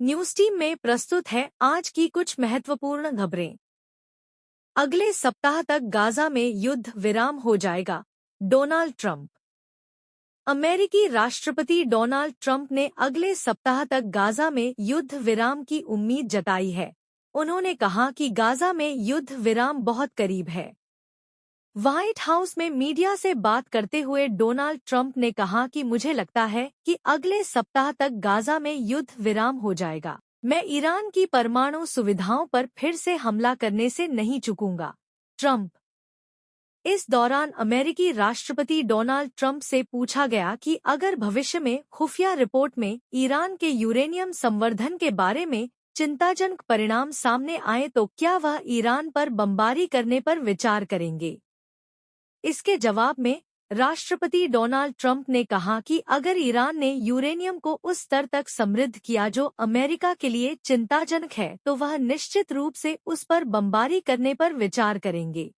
News team में प्रस्तुत है आज की कुछ महत्वपूर्ण खबरें। अगले सप्ताह तक गाजा में युद्ध विराम हो जाएगा, डोनाल्ड ट्रंप। अमेरिकी राष्ट्रपति डोनाल्ड ट्रंप ने अगले सप्ताह तक गाजा में युद्ध विराम की उम्मीद जताई है। उन्होंने कहा कि गाजा में युद्ध विराम बहुत करीब है। व्हाइट हाउस में मीडिया से बात करते हुए डोनाल्ड ट्रंप ने कहा कि मुझे लगता है कि अगले सप्ताह तक गाजा में युद्ध विराम हो जाएगा। मैं ईरान की परमाणु सुविधाओं पर फिर से हमला करने से नहीं चूकूंगा, ट्रंप। इस दौरान अमेरिकी राष्ट्रपति डोनाल्ड ट्रंप से पूछा गया कि अगर भविष्य में खुफिया रिपोर्ट में ईरान के यूरेनियम संवर्धन के बारे में चिंताजनक परिणाम सामने आए तो क्या वह ईरान पर बमबारी करने पर विचार करेंगे। इसके जवाब में राष्ट्रपति डोनाल्ड ट्रंप ने कहा कि अगर ईरान ने यूरेनियम को उस स्तर तक समृद्ध किया जो अमेरिका के लिए चिंताजनक है तो वह निश्चित रूप से उस पर बमबारी करने पर विचार करेंगे।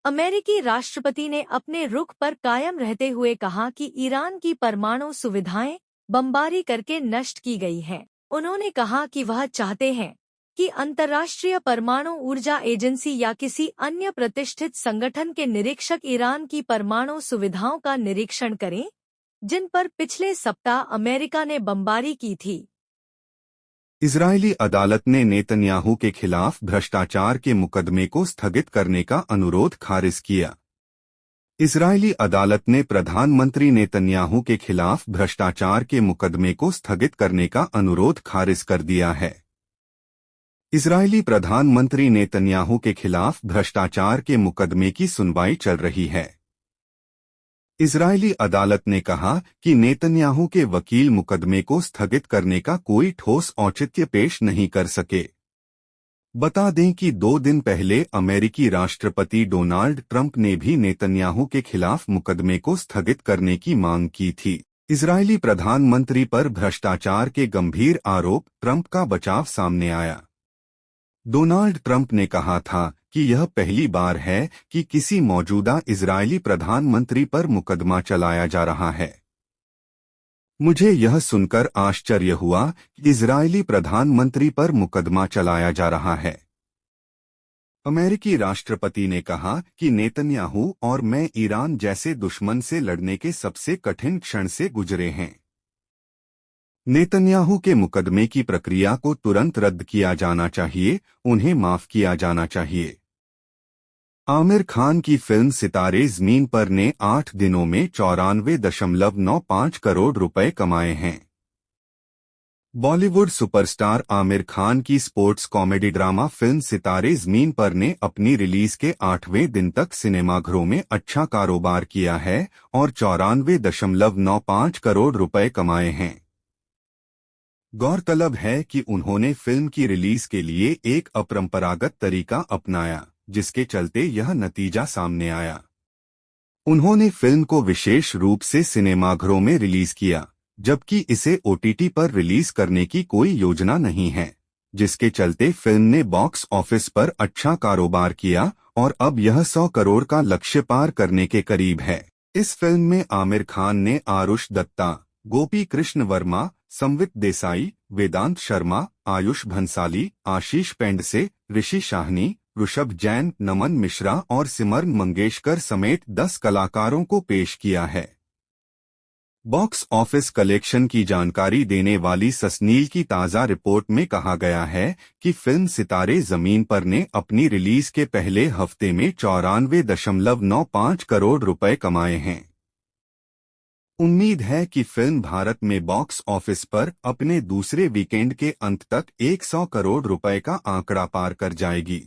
अमेरिकी राष्ट्रपति ने अपने रुख पर कायम रहते हुए कहा कि ईरान की परमाणु सुविधाएं बमबारी करके नष्ट की गई हैं। उन्होंने कहा कि वह चाहते हैं कि अंतर्राष्ट्रीय परमाणु ऊर्जा एजेंसी या किसी अन्य प्रतिष्ठित संगठन के निरीक्षक ईरान की परमाणु सुविधाओं का निरीक्षण करें, जिन पर पिछले सप्ताह अमेरिका ने बमबारी की थी। इजरायली अदालत ने नेतन्याहू के खिलाफ भ्रष्टाचार के मुकदमे को स्थगित करने का अनुरोध खारिज किया। इजरायली अदालत ने प्रधानमंत्री नेतन्याहू के खिलाफ भ्रष्टाचार के मुकदमे को स्थगित करने का अनुरोध खारिज कर दिया है। इजरायली प्रधानमंत्री नेतन्याहू के खिलाफ भ्रष्टाचार के मुकदमे की सुनवाई चल रही है। इजरायली अदालत ने कहा कि नेतन्याहू के वकील मुकदमे को स्थगित करने का कोई ठोस औचित्य पेश नहीं कर सके। बता दें कि 2 दिन पहले अमेरिकी राष्ट्रपति डोनाल्ड ट्रंप ने भी नेतन्याहू के खिलाफ मुकदमे को स्थगित करने की मांग की थी। इजरायली प्रधानमंत्री पर भ्रष्टाचार के गंभीर आरोप, ट्रंप का बचाव सामने आया। डोनाल्ड ट्रंप ने कहा था कि यह पहली बार है कि किसी मौजूदा इजरायली प्रधानमंत्री पर मुकदमा चलाया जा रहा है। मुझे यह सुनकर आश्चर्य हुआ कि इजरायली प्रधानमंत्री पर मुकदमा चलाया जा रहा है। अमेरिकी राष्ट्रपति ने कहा कि नेतन्याहू और मैं ईरान जैसे दुश्मन से लड़ने के सबसे कठिन क्षण से गुजरे हैं। नेतन्याहू के मुकदमे की प्रक्रिया को तुरंत रद्द किया जाना चाहिए, उन्हें माफ किया जाना चाहिए। आमिर खान की फिल्म सितारे ज़मीन पर ने 8 दिनों में 94.95 करोड़ रुपए कमाए हैं। बॉलीवुड सुपरस्टार आमिर खान की स्पोर्ट्स कॉमेडी ड्रामा फिल्म सितारे ज़मीन पर ने अपनी रिलीज के 8वें दिन तक सिनेमाघरों में अच्छा कारोबार किया है और 94.95 करोड़ रुपए कमाए हैं। गौरतलब है कि उन्होंने फिल्म की रिलीज के लिए एक अपरंपरागत तरीका अपनाया, जिसके चलते यह नतीजा सामने आया। उन्होंने फिल्म को विशेष रूप से सिनेमाघरों में रिलीज किया, जबकि इसे ओटीटी पर रिलीज करने की कोई योजना नहीं है, जिसके चलते फिल्म ने बॉक्स ऑफिस पर अच्छा कारोबार किया और अब यह 100 करोड़ का लक्ष्य पार करने के करीब है। इस फिल्म में आमिर खान ने आरुष दत्ता, गोपी कृष्ण वर्मा, संवित देसाई, वेदांत शर्मा, आयुष भंसाली, आशीष पेंडसे, ऋषि शाहनी, ऋषभ जैन, नमन मिश्रा और सिमरन मंगेशकर समेत 10 कलाकारों को पेश किया है। बॉक्स ऑफिस कलेक्शन की जानकारी देने वाली ससनील की ताज़ा रिपोर्ट में कहा गया है कि फिल्म सितारे ज़मीन पर ने अपनी रिलीज के पहले हफ्ते में 94.95 करोड़ रुपए कमाए हैं। उम्मीद है कि फिल्म भारत में बॉक्स ऑफिस पर अपने दूसरे वीकेंड के अंत तक 100 करोड़ रुपए का आंकड़ा पार कर जाएगी।